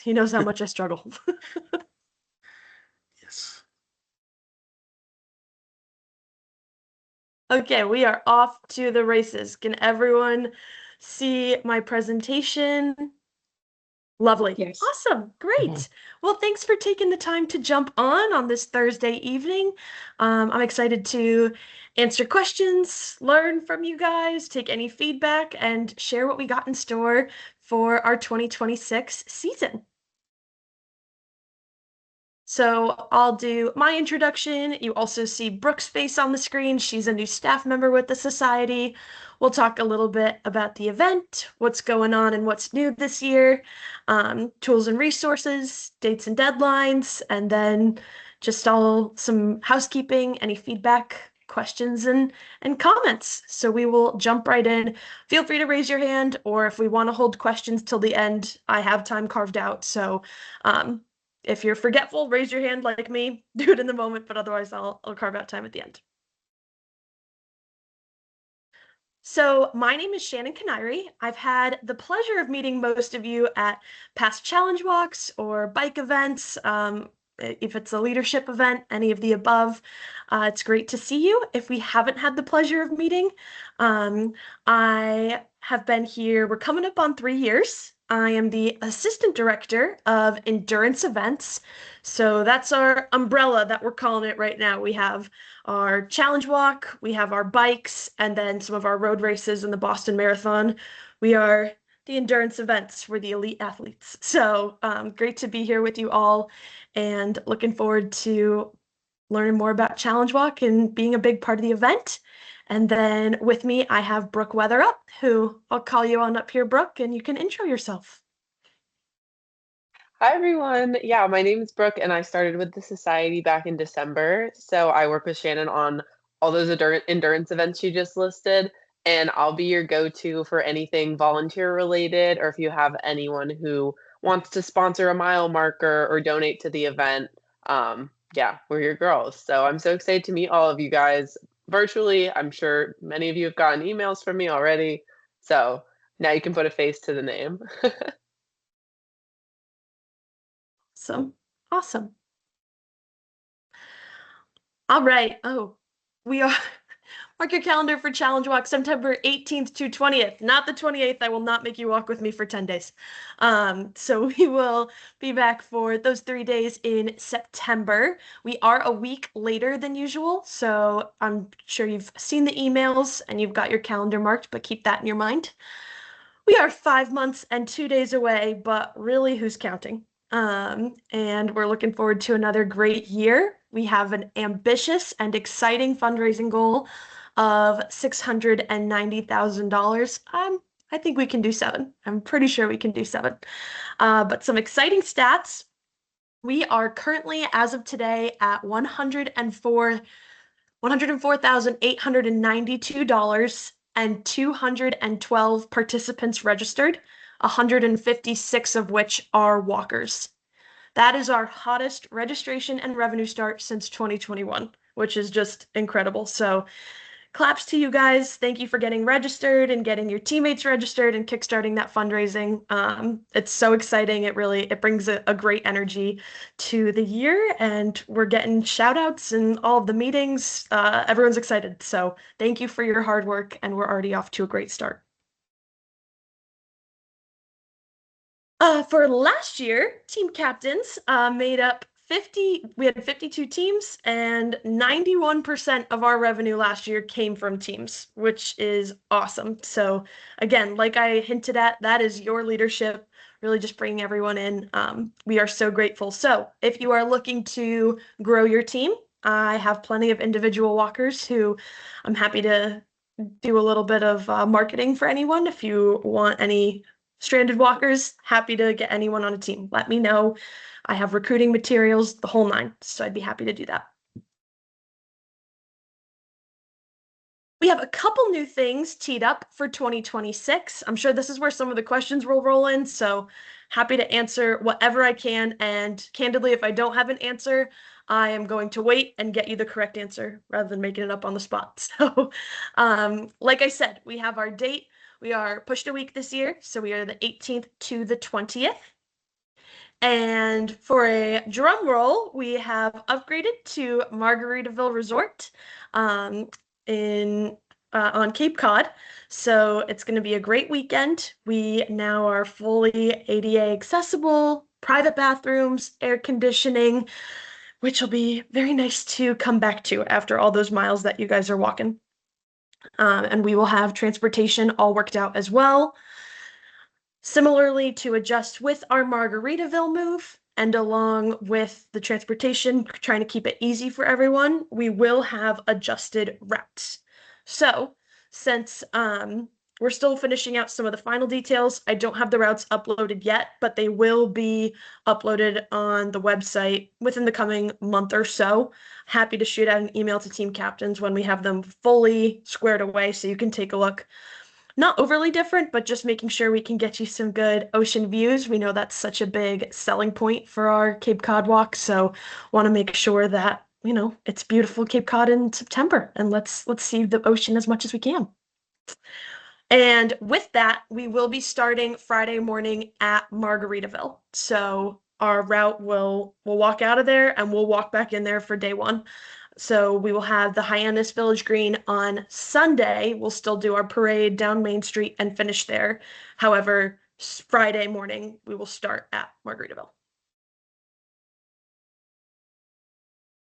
He knows how much I struggle. Yes. Okay, we are off to the races. Can everyone see my presentation? Lovely. Yes. Awesome. Great. Well, thanks for taking the time to jump on this Thursday evening. I'm excited to answer questions, learn from you guys, take any feedback, and share what we got in store for our 2026 season. So I'll do my introduction. You also see Brooke's face on the screen. She's a new staff member with the Society. We'll talk a little bit about the event, what's going on and what's new this year, tools and resources, dates and deadlines, and then just some housekeeping, any feedback, questions, and comments. So we will jump right in. Feel free to raise your hand, or if we want to hold questions till the end, I have time carved out. So if you're forgetful, raise your hand like me, do it in the moment, but otherwise I'll carve out time at the end. So my name is Shannon.Kiniry. I've had the pleasure of meeting most of you at past challenge walks or bike events. If it's a leadership event, any of the above, it's great to see you. If we haven't had the pleasure of meeting, I have been here, we're coming up on 3 years. I am the assistant director of endurance events. So that's our umbrella that we're calling it right now. We have our challenge walk, we have our bikes, and then some of our road races and the Boston Marathon. We are the endurance events for the elite athletes. So great to be here with you all and looking forward to learning more about Challenge Walk and being a big part of the event. And then with me, I have Brooke Weatherup, who I'll call you on up here, Brooke, and you can intro yourself. Hi, everyone. Yeah, my name is Brooke, and I started with the Society back in December. So I work with Shannon on all those endurance events you just listed, and I'll be your go-to for anything volunteer related, or if you have anyone who wants to sponsor a mile marker or donate to the event. Yeah, we're your girls. So I'm so excited to meet all of you guys virtually. I'm sure many of you have gotten emails from me already. So now you can put a face to the name. Awesome. All right. Oh, we are. Mark your calendar for Challenge Walk, September 18th to 20th. Not the 28th. I will not make you walk with me for 10 days. So we will be back for those 3 days in September. We are a week later than usual, so I'm sure you've seen the emails and you've got your calendar marked, but keep that in your mind. We are 5 months and 2 days away, but really, who's counting? And we're looking forward to another great year. We have an ambitious and exciting fundraising goal of $690,000. I think we can do 7. I'm pretty sure we can do 7. But some exciting stats. We are currently, as of today, at $104,892 and 212 participants registered, 156 of which are walkers. That is our hottest registration and revenue start since 2021, which is just incredible. So claps to you guys. Thank you for getting registered and getting your teammates registered and kickstarting that fundraising. It's so exciting. It brings a great energy to the year, and we're getting shout outs and all of the meetings. Everyone's excited. So thank you for your hard work, and we're already off to a great start. For last year, team captains made up 50, we had 52 teams, and 91% of our revenue last year came from teams, which is awesome. So again, like I hinted at, that is your leadership, really just bringing everyone in. We are so grateful. So if you are looking to grow your team, I have plenty of individual walkers who I'm happy to do a little bit of marketing for anyone. If you want any stranded walkers, happy to get anyone on a team. Let me know. I have recruiting materials, the whole 9, so I'd be happy to do that. We have a couple new things teed up for 2026. I'm sure this is where some of the questions will roll in, so happy to answer whatever I can. And candidly, if I don't have an answer, I am going to wait and get you the correct answer rather than making it up on the spot. So, like I said, we have our date. We are pushed a week this year, so we are the 18th to the 20th. And for a drum roll, we have upgraded to Margaritaville Resort um, in on Cape Cod. So it's going to be a great weekend. We now are fully ADA accessible, private bathrooms, air conditioning, which will be very nice to come back to after all those miles that you guys are walking. And we will have transportation all worked out as well. Similarly, to adjust with our Margaritaville move and along with the transportation, trying to keep it easy for everyone, we will have adjusted routes. So, since we're still finishing out some of the final details, I don't have the routes uploaded yet, but they will be uploaded on the website within the coming month or so. Happy to shoot out an email to team captains when we have them fully squared away so you can take a look. Not overly different, but just making sure we can get you some good ocean views. We know that's such a big selling point for our Cape Cod walk, so want to make sure that, it's beautiful Cape Cod in September, and let's see the ocean as much as we can. And with that, we will be starting Friday morning at Margaritaville. So our route will we'll walk out of there and we'll walk back in there for day one. So we will have the Hyannis Village Green on Sunday. We'll still do our parade down Main Street and finish there. However, Friday morning, we will start at Margaritaville.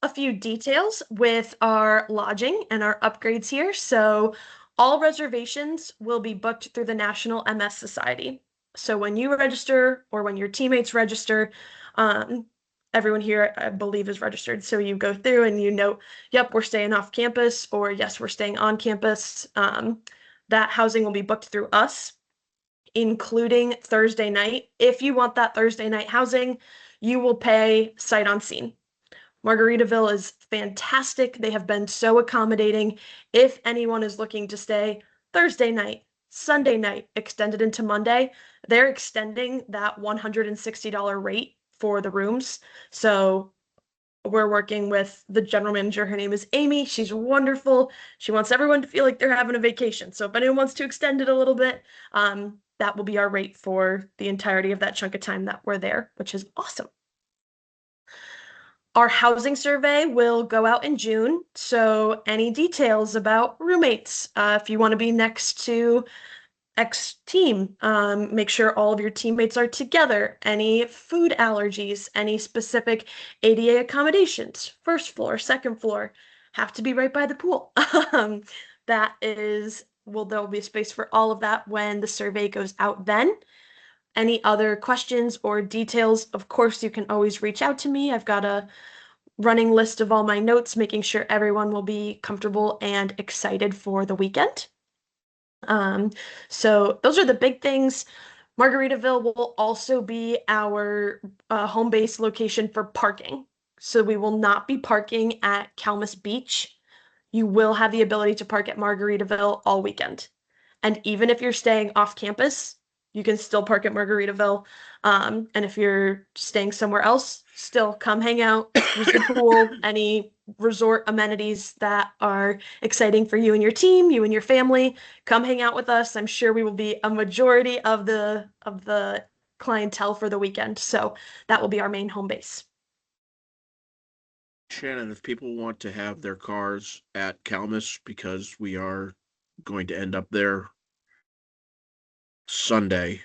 A few details with our lodging and our upgrades here. So all reservations will be booked through the National MS Society. So when you register or when your teammates register, um, everyone here, I believe, is registered. So you go through and you note, yep, we're staying off campus, or yes, we're staying on campus. That housing will be booked through us, including Thursday night. If you want that Thursday night housing, you will pay sight unseen. Margaritaville is fantastic. They have been so accommodating. If anyone is looking to stay Thursday night, Sunday night, extended into Monday, they're extending that $160 rate for the rooms. So we're working with the general manager. Her name is Amy. She's wonderful. She wants everyone to feel like they're having a vacation. So if anyone wants to extend it a little bit, that will be our rate for the entirety of that chunk of time that we're there, which is awesome. Our housing survey will go out in June, so any details about roommates, if you want to be next to X team, make sure all of your teammates are together, any food allergies, any specific ADA accommodations, first floor, second floor, have to be right by the pool. There'll be a space for all of that when the survey goes out then. Any other questions or details, of course, you can always reach out to me. I've got a running list of all my notes, making sure everyone will be comfortable and excited for the weekend. So those are the big things. Margaritaville will also be our home base location for parking. So we will not be parking at Calmus Beach. You will have the ability to park at Margaritaville all weekend. And even if you're staying off campus, you can still park at Margaritaville. And if you're staying somewhere else, still come hang out, use the pool, any resort amenities that are exciting for you and your team, you and your family. Come hang out with us. I'm sure we will be a majority of the clientele for the weekend. So that will be our main home base. Shannon, if people want to have their cars at Calmus because we are going to end up there Sunday,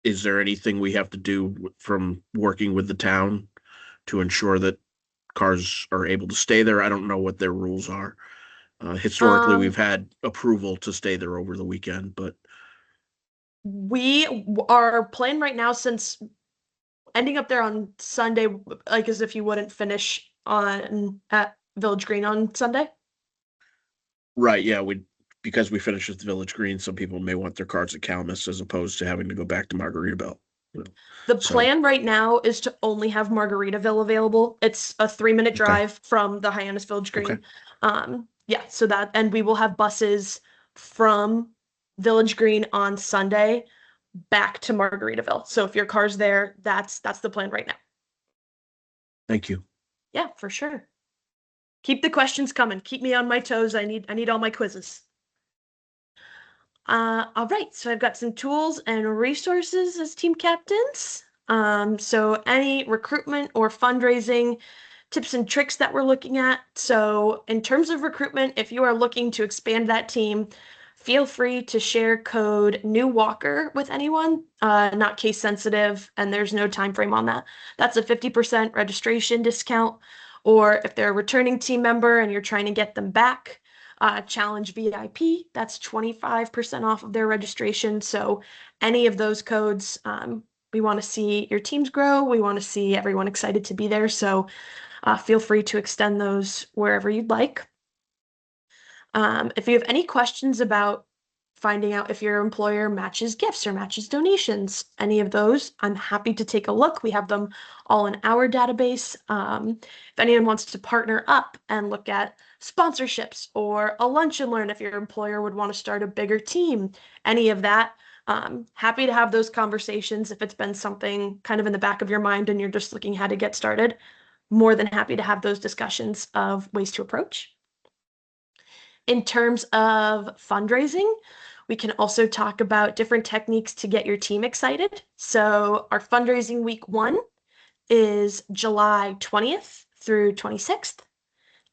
is there anything we have to do from working with the town to ensure that cars are able to stay there? I don't know what their rules are. Historically, we've Um, had approval to stay there over the weekend, but our plan right now, since ending up there on Sunday, like as if you wouldn't finish on at Village Green on Sunday. right, yeah, we because we finished with Village Green, some people may want their cars at Calmus as opposed to having to go back to Margaritaville. You know. The So, plan right now is to only have Margaritaville available. It's a 3-minute okay, drive from the Hyannis Village okay, Green. Yeah, so that, and we will have buses from Village Green on Sunday back to Margaritaville. So if your car's there, that's the plan right now. thank you. Yeah, for sure. Keep the questions coming. Keep me on my toes. I need all my quizzes. All right, so I've got some tools and resources as team captains. So any recruitment or fundraising tips and tricks that we're looking at. So in terms of recruitment, if you are looking to expand that team, feel free to share code new walker with anyone, not case sensitive, and there's no time frame on that. That's a 50% registration discount. Or if they're a returning team member and you're trying to get them back, challenge VIP, that's 25% off of their registration. So any of those codes, we want to see your teams grow. We want to see everyone excited to be there. So feel free to extend those wherever you'd like. If you have any questions about finding out if your employer matches gifts or matches donations, any of those, I'm happy to take a look. We have them all in our database. If anyone wants to partner up and look at sponsorships or a lunch and learn if your employer would want to start a bigger team, any of that, happy to have those conversations if it's been something kind of in the back of your mind and you're just looking how to get started. More than happy to have those discussions of ways to approach. In terms of fundraising, we can also talk about different techniques to get your team excited. So our fundraising week 1 is July 20th through 26th.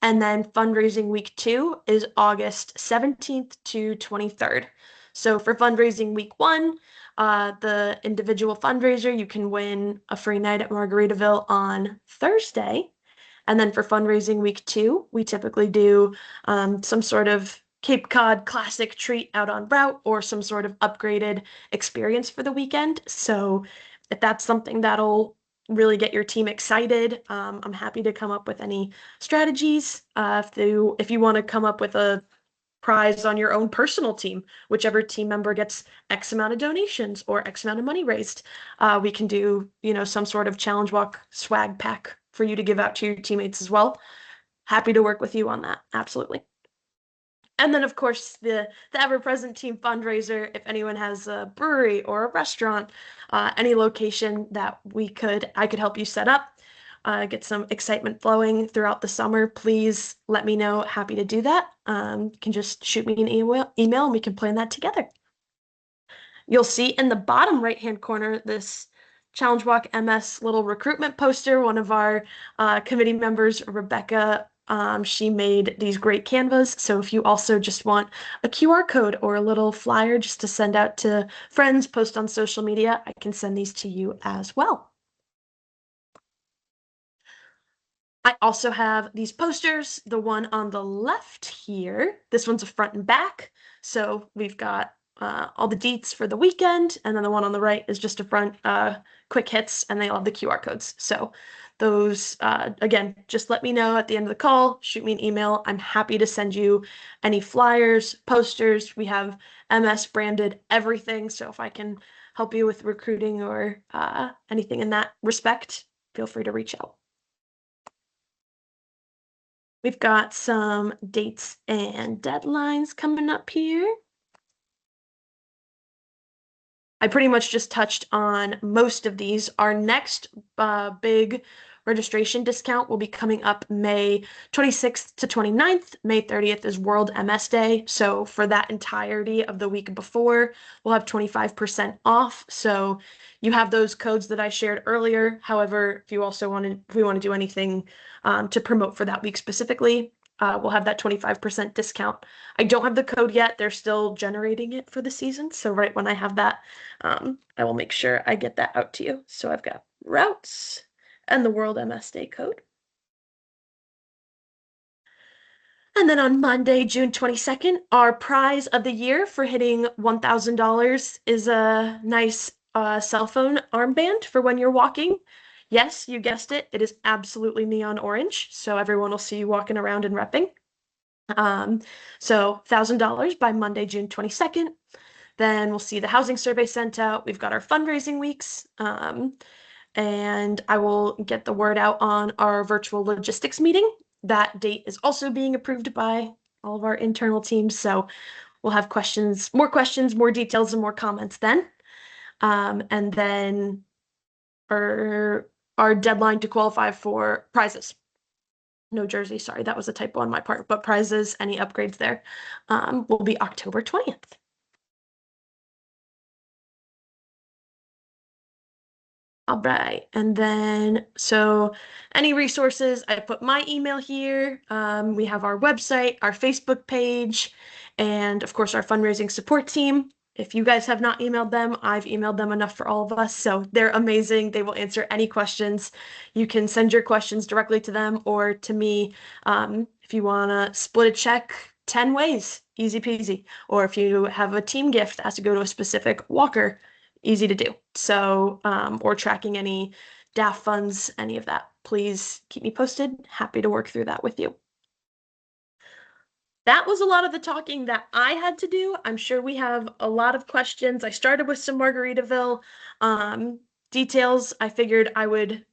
And then fundraising week 2 is August 17th to 23rd. So for fundraising week 1, the individual fundraiser, you can win a free night at Margaritaville on Thursday. And then for fundraising week 2, we typically do some sort of Cape Cod classic treat out on route or some sort of upgraded experience for the weekend. So if that's something that'll really get your team excited, I'm happy to come up with any strategies. If you want to come up with a prize on your own personal team, whichever team member gets X amount of donations or X amount of money raised, we can do, some sort of challenge walk swag pack for you to give out to your teammates as well. Happy to work with you on that. Absolutely. And then, of course, the ever-present team fundraiser. If anyone has a brewery or a restaurant, any location that I could help you set up, get some excitement flowing throughout the summer, please let me know. Happy to do that. You can just shoot me an email and we can plan that together. You'll see in the bottom right-hand corner this Challenge Walk MS little recruitment poster. One of our committee members, Rebecca, she made these great canvas. So if you also just want a QR code or a little flyer just to send out to friends, post on social media, I can send these to you as well. I also have these posters, the one on the left here. This one's a front and back. So we've got all the deets for the weekend, and then the one on the right is just a front quick hits, and they all have the QR codes. So those, again, just let me know at the end of the call, shoot me an email. I'm happy to send you any flyers, posters. We have MS branded everything. So if I can help you with recruiting or anything in that respect, feel free to reach out. We've got some dates and deadlines coming up here. I pretty much just touched on most of these. Our next big registration discount will be coming up May 26th to 29th. May 30th is World MS Day. So for that entirety of the week before, we'll have 25% off. So you have those codes that I shared earlier. However, if we want to do anything to promote for that week specifically, we'll have that 25% discount. I don't have the code yet. They're still generating it for the season. So right when I have that, I will make sure I get that out to you. So I've got routes and the World MS Day code. And then on Monday, June 22nd, our prize of the year for hitting $1,000 is a nice cell phone armband for when you're walking. Yes, you guessed it. It is absolutely neon orange, so everyone will see you walking around and repping. So $1,000 by Monday, June 22nd. Then we'll see the housing survey sent out. We've got our fundraising weeks. And I will get the word out on our virtual logistics meeting. That date is also being approved by all of our internal teams. So we'll have more details, and more comments then. And then our deadline to qualify for prizes. No jersey, sorry, that was a typo on my part, but prizes, any upgrades there, will be October 20th. All right. And then, so any resources, I put my email here. We have our website, our Facebook page, and of course, our fundraising support team. If you guys have not emailed them, I've emailed them enough for all of us. So they're amazing. They will answer any questions. You can send your questions directly to them or to me. If you want to split a check 10 ways, easy peasy. Or if you have a team gift that has to go to a specific walker, easy to do. So, or tracking any DAF funds, any of that, please keep me posted. Happy to work through that with you. That was a lot of the talking that I had to do. I'm sure we have a lot of questions. I started with some Margaritaville details. I figured I would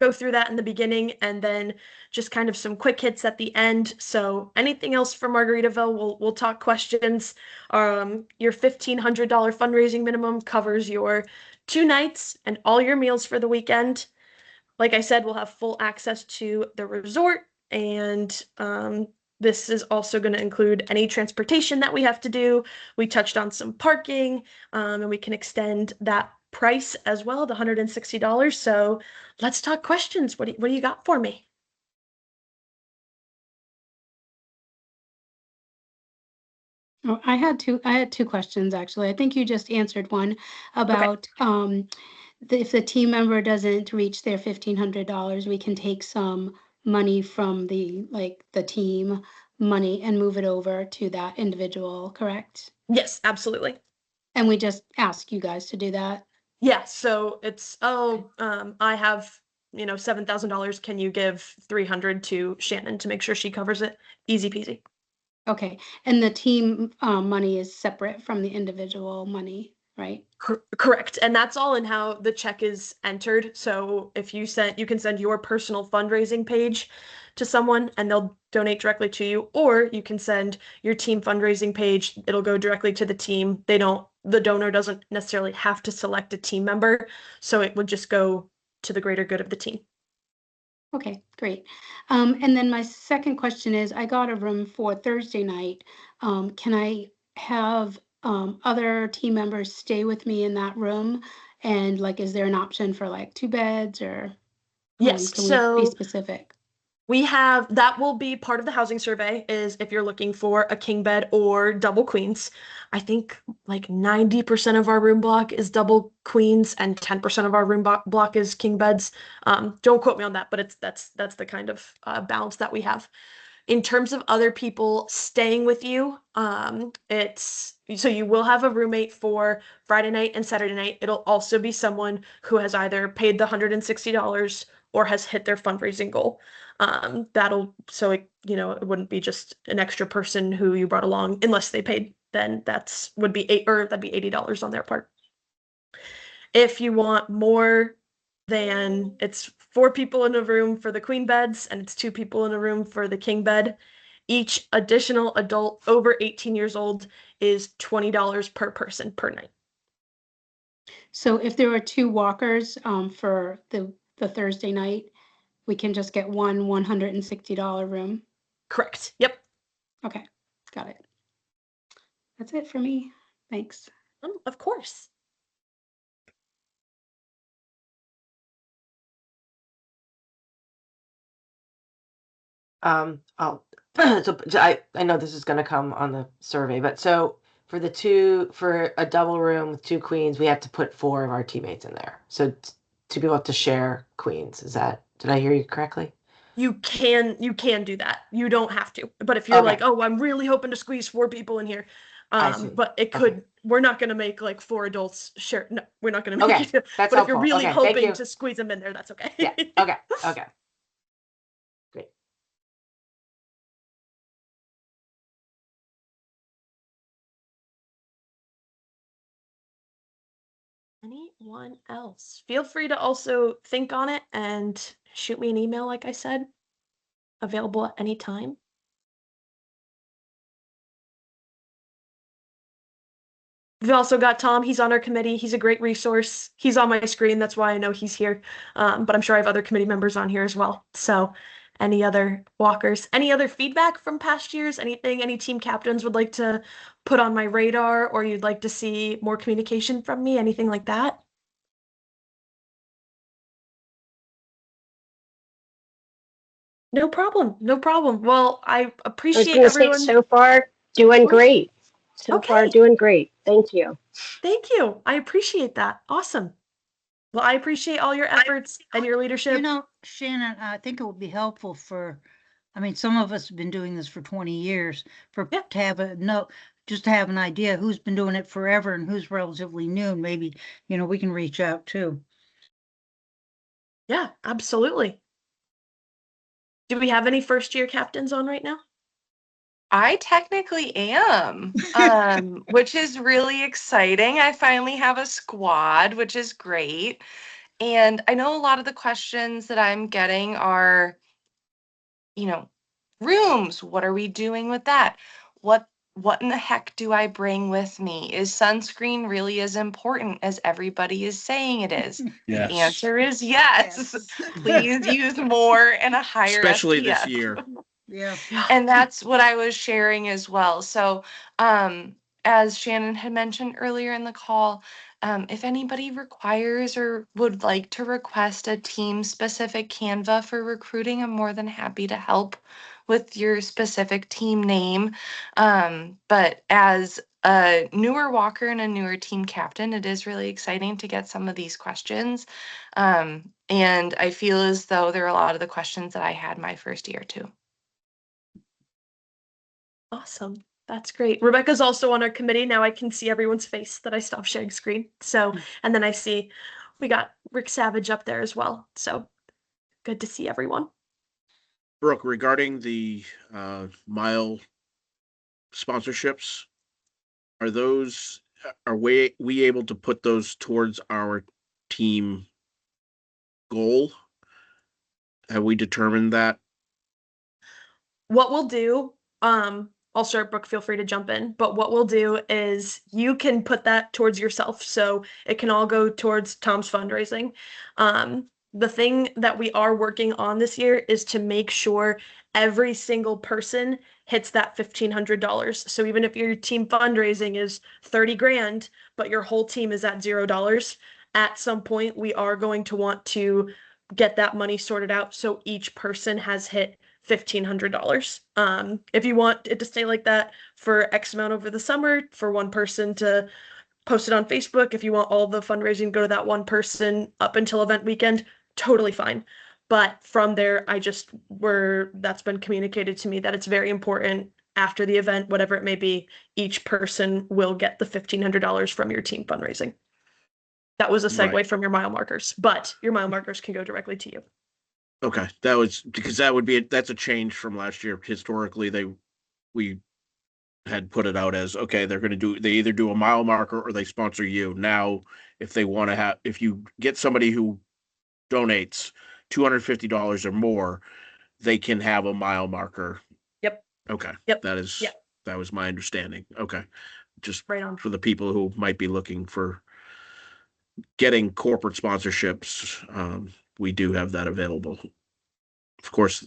go through that in the beginning and then just kind of some quick hits at the end. So anything else for Margaritaville, we'll talk questions. Your $1,500 fundraising minimum covers your 2 nights and all your meals for the weekend. Like I said, we'll have full access to the resort, and this is also going to include any transportation that we have to do. We touched on some parking, and we can extend that price as well, the $160. So let's talk questions. What do you got for me? Oh, I had two questions actually. I think you just answered one Okay. about if the team member doesn't reach their $1,500, we can take some money from the team money and move it over to that individual, correct? Yes, absolutely. And we just ask you guys to do that. Yeah, so it's I have, $7,000. Can you give 300 to Shannon to make sure she covers it? Easy peasy. Okay. And the team money is separate from the individual money, right? Correct. And that's all in how the check is entered. So if you can send your personal fundraising page to someone and they'll donate directly to you, or you can send your team fundraising page. It'll go directly to the team. The donor doesn't necessarily have to select a team member. So it would just go to the greater good of the team. Okay, great. And then my second question is, I got a room for Thursday night. Can I have other team members stay with me in that room? And is there an option for two beds or Yes. can we be So specific? that will be part of the housing survey is if you're looking for a king bed or double queens. I think like 90% of our room block is double queens and 10% of our room block is king beds. Don't quote me on that, but that's the kind of balance that we have. In terms of other people staying with you, it's so you will have a roommate for Friday night and Saturday night. It'll also be someone who has either paid the $160 or has hit their fundraising goal. That'll so it wouldn't be just an extra person who you brought along unless they paid. Then would be that'd be $80 on their part. If you want more than it's 4 people in a room for the queen beds and it's 2 people in a room for the king bed, each additional adult over 18 years old is $20 per person per night. So if there are two walkers for the Thursday night, we can just get one $160 room. Correct. Yep. Okay, got it. That's it for me. Thanks. Of course. I'll so I know this is going to come on the survey, but so for a double room with two queens, we have to put four of our teammates in there. So two people have to share queens. Did I hear you correctly? You can do that. You don't have to. But if you're Okay. like, oh, I'm really hoping to squeeze 4 people in here, I see. but it could. Okay. We're not going to make like 4 adults share. No, we're not going to make Okay, it. that's But if you're helpful. really Okay, thank hoping you. to squeeze them in there, that's okay. Yeah. Okay. Okay. Great. Anyone else? Feel free to also think on it and shoot me an email, like I said, available at any time. We've also got Tom. He's on our committee. He's a great resource. He's on my screen. That's why I know he's here. But I'm sure I have other committee members on here as well. So, any other walkers? Any other feedback from past years? Anything any team captains would like to put on my radar or you'd like to see more communication from me? Anything like that? No problem. No problem. Well, I I was appreciate going to say, everyone. so far, doing Oh, great. So far, okay. doing great. Thank you. Thank you. I appreciate that. Awesome. Well, I appreciate all your efforts and your leadership. Shannon, I think it would be helpful I mean, some of us have been doing this for 20 years, Yeah. to have just to have an idea who's been doing it forever and who's relatively new, and maybe, we can reach out too. Yeah, absolutely. Do we have any first-year captains on right now? I technically am, which is really exciting. I finally have a squad, which is great. And I know a lot of the questions that I'm getting are, you know, rooms, what are we doing with that? What in the heck do I bring with me? Is sunscreen really as important as everybody is saying it is? Yes. The answer is yes. Yes. Please use more and a higher Especially this SPF. year. Yeah. Yeah. And that's what I was sharing as well. So, as Shannon had mentioned earlier in the call, if anybody requires or would like to request a team specific Canva for recruiting, I'm more than happy to help with your specific team name. But as a newer walker and a newer team captain, it is really exciting to get some of these questions. And I feel as though there are a lot of the questions that I had my first year too. Awesome. That's great. Rebecca's also on our committee. Now I can see everyone's face that I stopped sharing screen. So, and then I see we got Rick Savage up there as well. So good to see everyone. Brooke, regarding the mile sponsorships, are we able to put those towards our team goal? Have we determined that? What we'll do, I'll start, Brooke, feel free to jump in, but what we'll do is you can put that towards yourself. So it can all go towards Tom's fundraising. The thing that we are working on this year is to make sure every single person hits that $1,500. So even if your team fundraising is 30 grand, but your whole team is at $0, at some point we are going to want to get that money sorted out so each person has hit $1,500. If you want it to stay like that for X amount over the summer, for one person to post it on Facebook, if you want all the fundraising to go to that one person up until event weekend, totally fine. But from there, that's been communicated to me that it's very important after the event, whatever it may be, each person will get the $1,500 from your team fundraising. That was a segue Right. from your mile markers, but your mile markers can go directly to you. Okay, that's a change from last year. Historically, we had put it out as, okay, they either do a mile marker or they sponsor you. Now, if you get somebody who donates $250 or more, they can have a mile marker. Yep. Okay. Yep. That was my understanding. Okay. Just right on. For the people who might be looking for getting corporate sponsorships, we do have that available. Of course,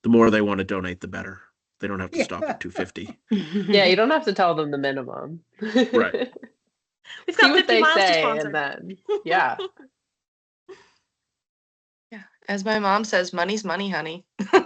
the more they want to donate, the better. They don't have to stop at 250. Yeah, you don't have to tell them the minimum. Right. We've See got what 50 they miles to say, sponsor. and then yeah. Yeah, as my mom says, money's money, honey. So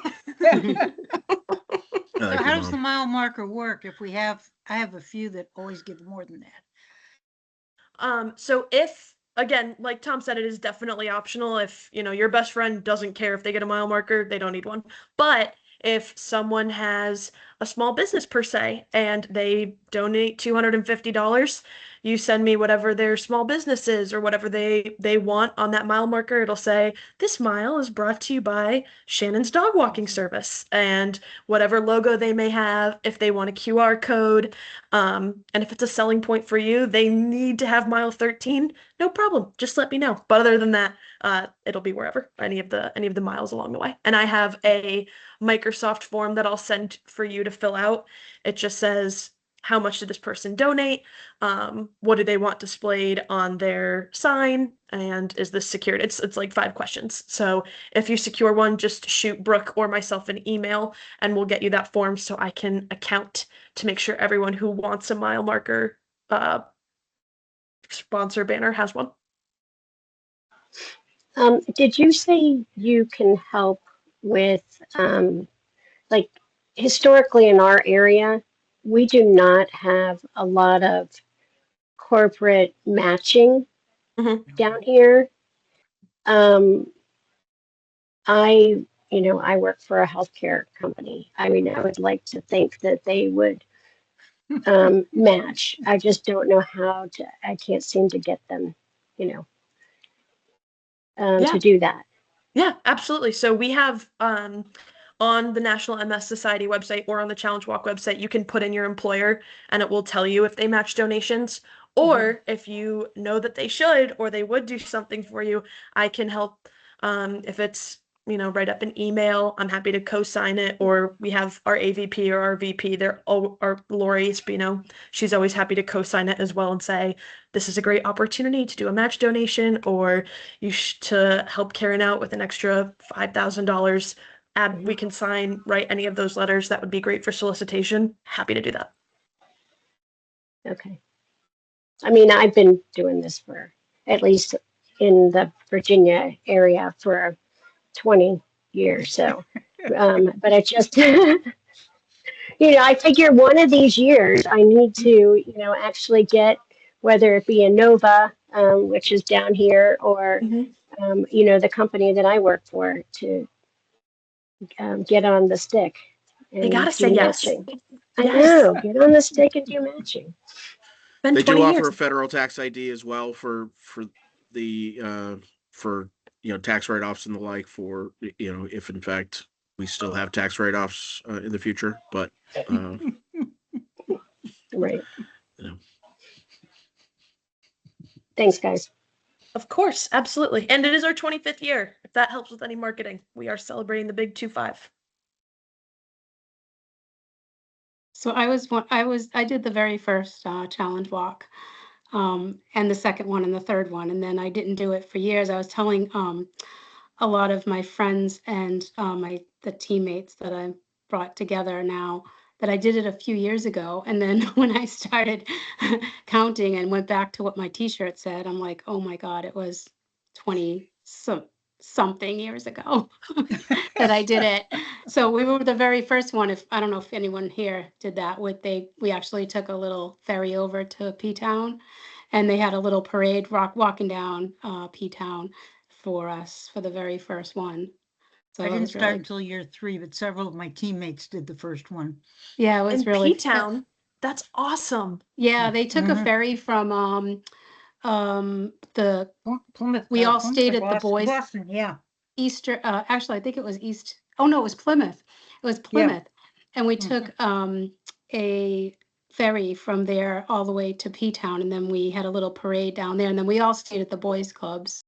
Like how does the mile marker work if I have a few that always give more than that? So if, again, like Tom said, it is definitely optional. If, your best friend doesn't care if they get a mile marker, they don't need one. But if someone has a small business per se and they donate $250, you send me whatever their small business is or whatever they want on that mile marker. It'll say, this mile is brought to you by Shannon's dog walking service, and whatever logo they may have, if they want a QR code. And if it's a selling point for you, they need to have mile 13, no problem. Just let me know. But other than that, it'll be wherever, any of the miles along the way. And I have a Microsoft form that I'll send for you to fill out. It just says, how much did this person donate? What do they want displayed on their sign? And is this secured? It's like 5 questions. So if you secure one, just shoot Brooke or myself an email and we'll get you that form so I can account to make sure everyone who wants a mile marker sponsor banner has one. Did you say you can help with, like, historically in our area, we do not have a lot of corporate matching Mhm. down here. Um, I work for a healthcare company. I mean, I would like to think that they would match. I just don't know how to, I can't seem to get them, you know, to Yeah. do that. Yeah, absolutely. So we have on the National MS Society website or on the Challenge Walk website, you can put in your employer and it will tell you if they match donations. Or if you know that they should or they would do something for you, I can help. If it's, write up an email, I'm happy to co-sign it. Or we have our AVP or our VP, they're all, our Lori Espino, she's always happy to co-sign it as well and say, this is a great opportunity to do a match donation, or to help Karen out with an extra $5,000. We can write any of those letters. That would be great for solicitation. Happy to do that. Okay. I mean, I've been doing this for, at least in the Virginia area, for 20 years. So, but I just, I figure one of these years I need to, actually get, whether it be a Nova, which is down here, or, the company that I work for, to get on the stick They gotta and say do yes. matching. I Yes. know, get on the stick and do matching. Been They do 20 offer years. a federal tax ID as well for the for tax write-offs and the like, for if in fact we still have tax write-offs in the future. But Right. you know, Thanks, guys. Of course, absolutely. And it is our 25th year. If that helps with any marketing, we are celebrating the big 2-5. So I did the very first challenge walk, and the second one and the third one, and then I didn't do it for years. I was telling a lot of my friends and the teammates that I brought together now that I did it a few years ago, and then when I started counting and went back to what my T-shirt said, I'm like, oh my God, it was 20 something years ago that I did it. So we were the very first one. If I don't know if anyone here did that, we actually took a little ferry over to P-Town, and they had a little parade walking down P-Town for us for the very first one. So I it didn't was start really, until year 3, but several of my teammates did the first one. yeah, it was In really, P-Town, that's awesome. yeah, they took a Mhm. ferry from the Plymouth, we all Plymouth stayed or at the boys Boston, yeah. Easter, actually, I think it was East. Oh no, it was Plymouth. It was Yeah. Plymouth, and we Mhm. took a ferry from there all the way to P-Town, and then we had a little parade down there, and then we all stayed at the boys' clubs.